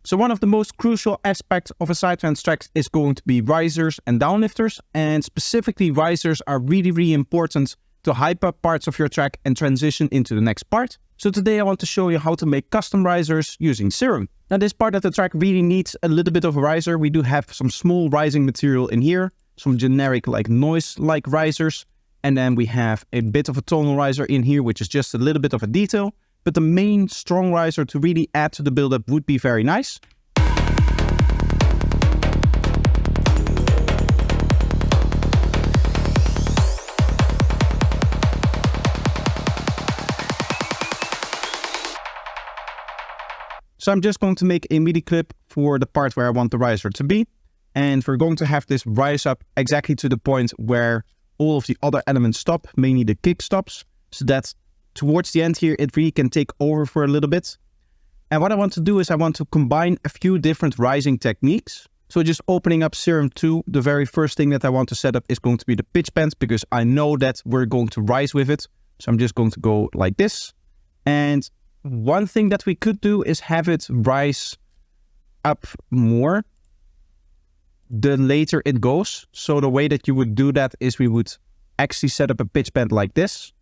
So one of the most crucial aspects of a sidetrans track is going to be risers and downlifters, and specifically risers are really important to hype up parts of your track and transition into the next part. So today I want to show you how to make custom risers using Serum. Now this part of the track really needs a little bit of a riser. We do have some small rising material in here, some generic like noise-like risers, and then we have a bit of a tonal riser in here, which is just a little bit of a detail. But the main strong riser to really add to the build-up would be very nice. So I'm just going to make a MIDI clip for the part where I want the riser to be. And we're going to have this rise up exactly to the point where all of the other elements stop, mainly the kick stops, so that towards the end here, it really can take over for a little bit. And what I want to do is I want to combine a few different rising techniques. So just opening up Serum 2, the very first thing that I want to set up is going to be the pitch bend, because I know that we're going to rise with it. So I'm just going to go like this. And one thing that we could do is have it rise up more the later it goes. So the way that you would do that is we would actually set up a pitch bend like this.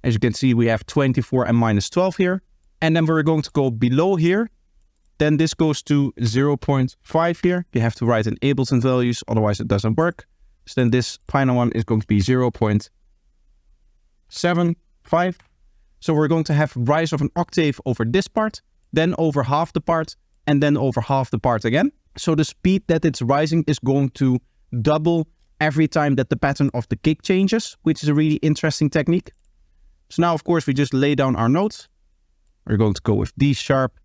As you can see, we have 24 and -12 here. And then we're going to go below here. Then this goes to 0.5 here. You have to write in Ableton values, otherwise it doesn't work. So then this final one is going to be 0.75. So we're going to have rise of an octave over this part, then over half the part, and then over half the part again. So the speed that it's rising is going to double every time that the pattern of the kick changes, which is a really interesting technique. So now, of course, we just lay down our notes. We're going to go with D sharp,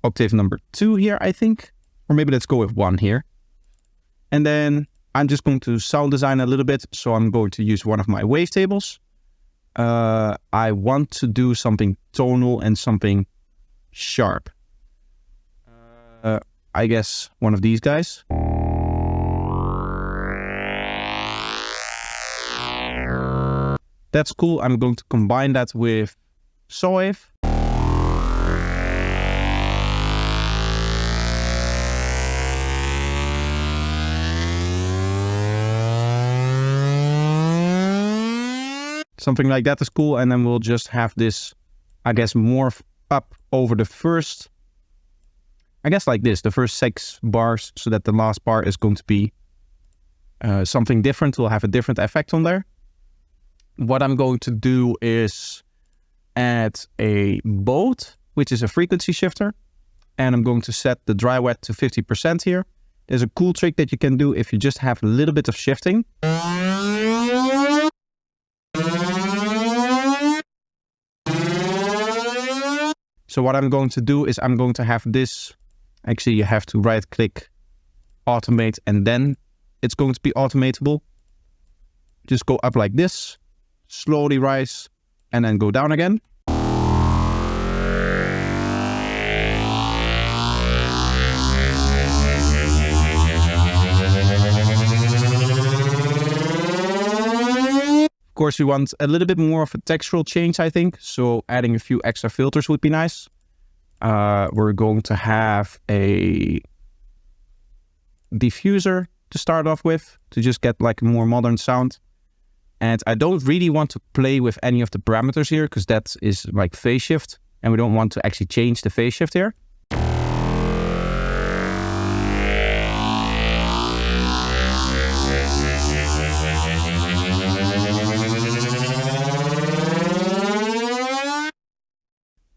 octave number 2 here, I think. Or maybe let's go with 1 here. And then I'm just going to sound design a little bit. So I'm going to use one of my wavetables. I want to do something tonal and something sharp. I guess one of these guys. That's cool. I'm going to combine that with saw wave. Something like that is cool. And then we'll just have this, I guess, morph up over the first, I guess like this, the first 6 bars, so that the last bar is going to be something different. We'll have a different effect on there. What I'm going to do is add a boat, which is a frequency shifter. And I'm going to set the dry wet to 50% here. There's a cool trick that you can do if you just have a little bit of shifting. So what I'm going to do is I'm going to have this, actually you have to right click, automate, and then it's going to be automatable. Just go up like this, slowly rise, and then go down again. Of course, we want a little bit more of a textural change, I think. So adding a few extra filters would be nice. We're going to have a diffuser to start off with, to just get like a more modern sound. And I don't really want to play with any of the parameters here, because that is like phase shift. And we don't want to actually change the phase shift here.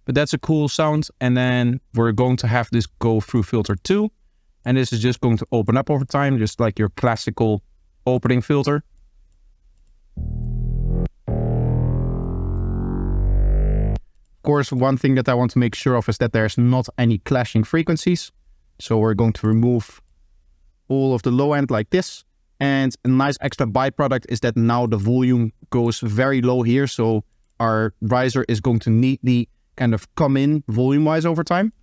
But that's a cool sound. And then we're going to have this go through filter 2. And this is just going to open up over time, just like your classical opening filter. Of course, one thing that I want to make sure of is that there's not any clashing frequencies. So we're going to remove all of the low end like this. And a nice extra byproduct is that now the volume goes very low here. So our riser is going to neatly kind of come in volume-wise over time.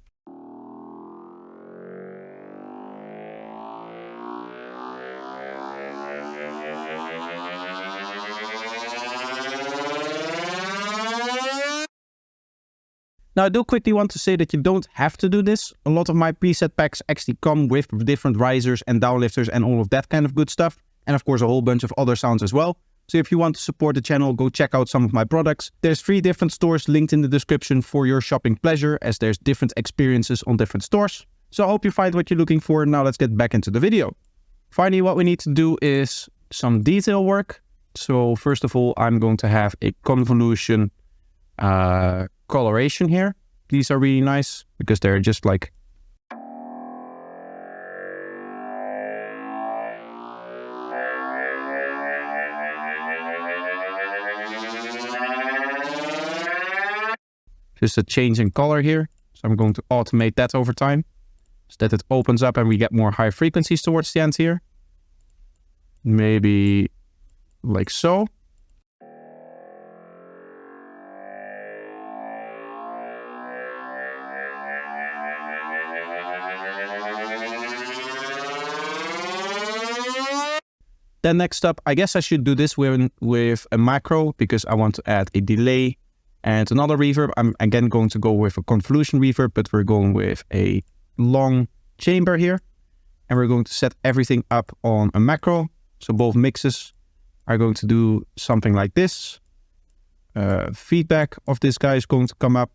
Now, I do quickly want to say that you don't have to do this. A lot of my preset packs actually come with different risers and downlifters and all of that kind of good stuff. And of course, a whole bunch of other sounds as well. So if you want to support the channel, go check out some of my products. There's 3 different stores linked in the description for your shopping pleasure, as there's different experiences on different stores. So I hope you find what you're looking for. Now let's get back into the video. Finally, what we need to do is some detail work. So first of all, I'm going to have a convolution coloration here. These are really nice because they're just like just a change in color here. So I'm going to automate that over time so that it opens up and we get more high frequencies towards the end here. Maybe like so. Then next up, I guess I should do this with a macro because I want to add a delay and another reverb. I'm again going to go with a convolution reverb, but we're going with a long chamber here. And we're going to set everything up on a macro. So both mixes are going to do something like this. Feedback of this guy is going to come up.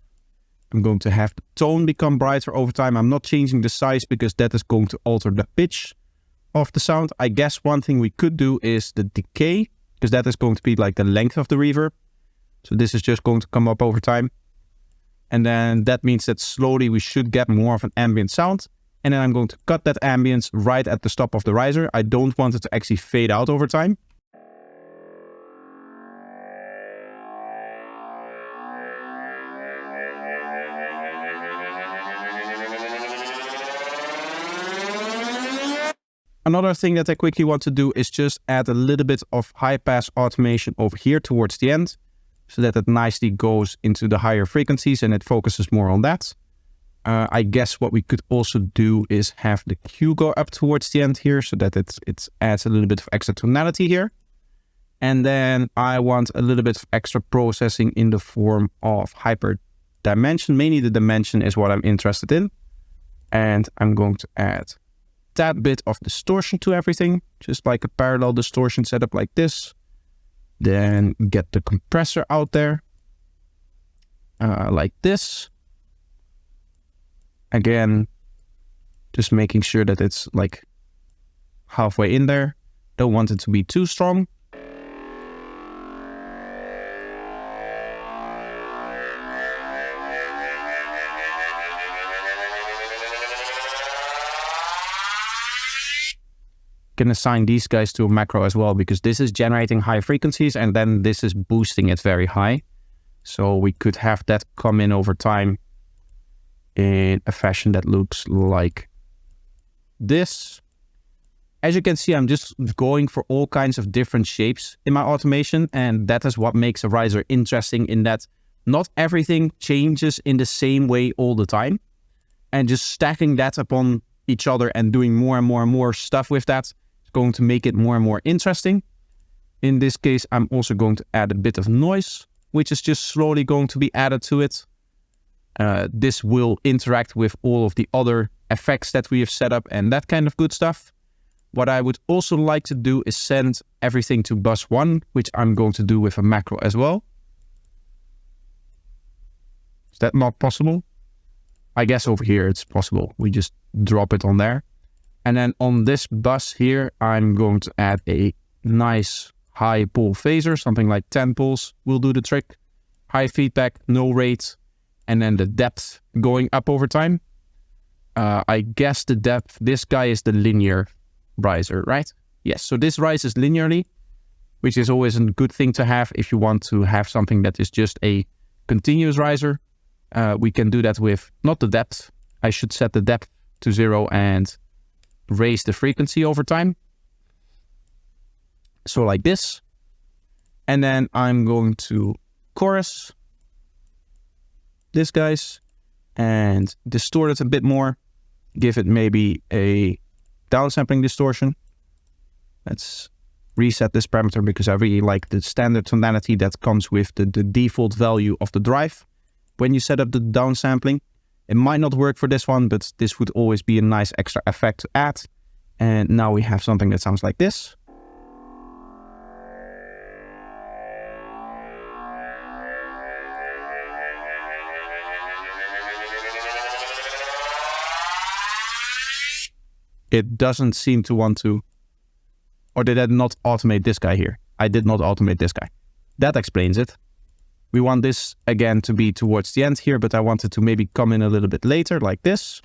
I'm going to have the tone become brighter over time. I'm not changing the size because that is going to alter the pitch of the sound. I guess one thing we could do is the decay, because that is going to be like the length of the reverb. So this is just going to come up over time. And then that means that slowly we should get more of an ambient sound. And then I'm going to cut that ambience right at the stop of the riser. I don't want it to actually fade out over time. Another thing that I quickly want to do is just add a little bit of high pass automation over here towards the end, so that it nicely goes into the higher frequencies and it focuses more on that. I guess what we could also do is have the Q go up towards the end here so that it adds a little bit of extra tonality here. And then I want a little bit of extra processing in the form of hyper dimension. Mainly the dimension is what I'm interested in. And I'm going to add that bit of distortion to everything, just like a parallel distortion setup like this. Then get the compressor out there, like this. Again, just making sure that it's like halfway in there. Don't want it to be too strong. Can assign these guys to a macro as well, because this is generating high frequencies and then this is boosting it very high. So we could have that come in over time in a fashion that looks like this. As you can see, I'm just going for all kinds of different shapes in my automation, and that is what makes a riser interesting, in that not everything changes in the same way all the time. And just stacking that upon each other and doing more and more and more stuff with that is going to make it more and more interesting. In this case, I'm also going to add a bit of noise, which is just slowly going to be added to it. This will interact with all of the other effects that we have set up and that kind of good stuff. What I would also like to do is send everything to bus 1, which I'm going to do with a macro as well. Is that not possible? I guess over here it's possible. We just drop it on there. And then on this bus here, I'm going to add a nice high pull phaser, something like 10 pulls will do the trick. High feedback, no rate, and then the depth going up over time. I guess the depth, this guy is the linear riser, right? Yes, so this rises linearly, which is always a good thing to have if you want to have something that is just a continuous riser. We can do that with not the depth. I should set the depth to 0 and raise the frequency over time. So like this. And then I'm going to chorus this guys and distort it a bit more. Give it maybe a downsampling distortion. Let's reset this parameter because I really like the standard tonality that comes with the default value of the drive. when you set up the downsampling. It might not work for this one, but this would always be a nice extra effect to add. And now we have something that sounds like this. It doesn't seem to want to, or did I not automate this guy here? I did not automate this guy. That explains it. We want this again to be towards the end here, but I wanted to maybe come in a little bit later like this.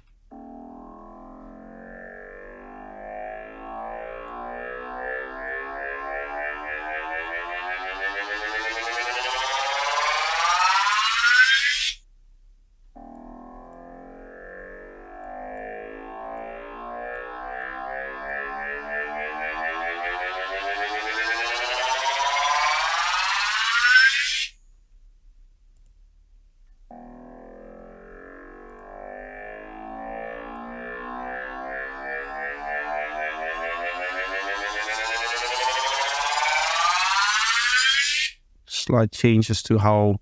Slight changes to how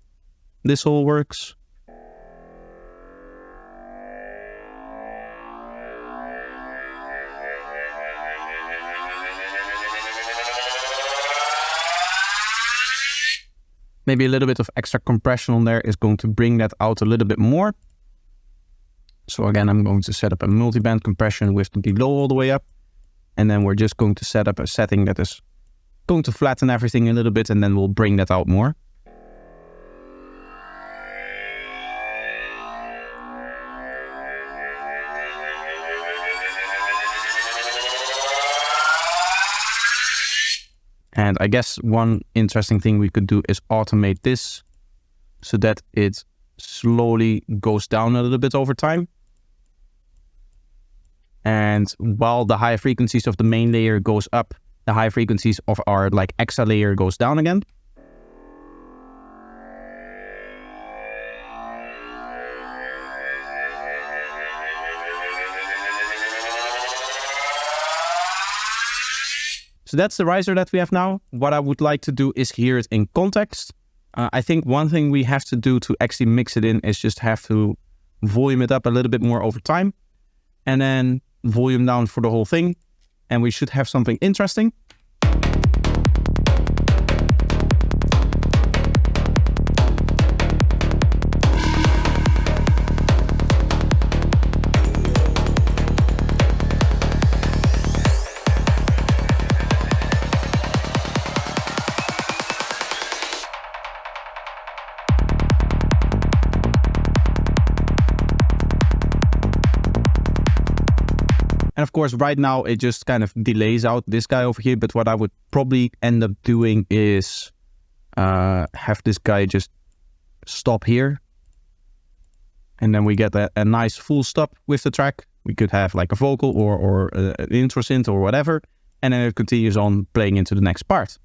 this all works. Maybe a little bit of extra compression on there is going to bring that out a little bit more. So again, I'm going to set up a multi-band compression with the low all the way up. And then we're just going to set up a setting that is going to flatten everything a little bit, and then we'll bring that out more. And I guess one interesting thing we could do is automate this so that it slowly goes down a little bit over time. And while the high frequencies of the main layer goes up, the high frequencies of our extra layer goes down again. So that's the riser that we have now. What I would like to do is hear it in context. I think one thing we have to do to actually mix it in is just have to volume it up a little bit more over time. And then volume down for the whole thing. And we should have something interesting. And of course, right now, it just kind of delays out this guy over here. But what I would probably end up doing is have this guy just stop here. And then we get a nice full stop with the track. We could have a vocal or an intro synth or whatever. And then it continues on playing into the next part.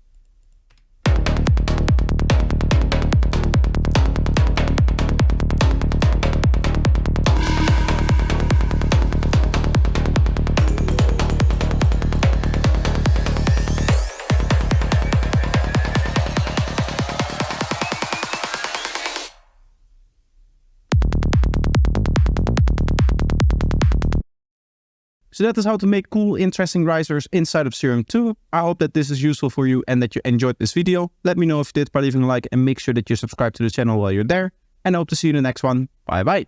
So that is how to make cool, interesting risers inside of Serum 2. I hope that this is useful for you and that you enjoyed this video. Let me know if you did by leaving a like and make sure that you subscribe to the channel while you're there. And I hope to see you in the next one. Bye bye.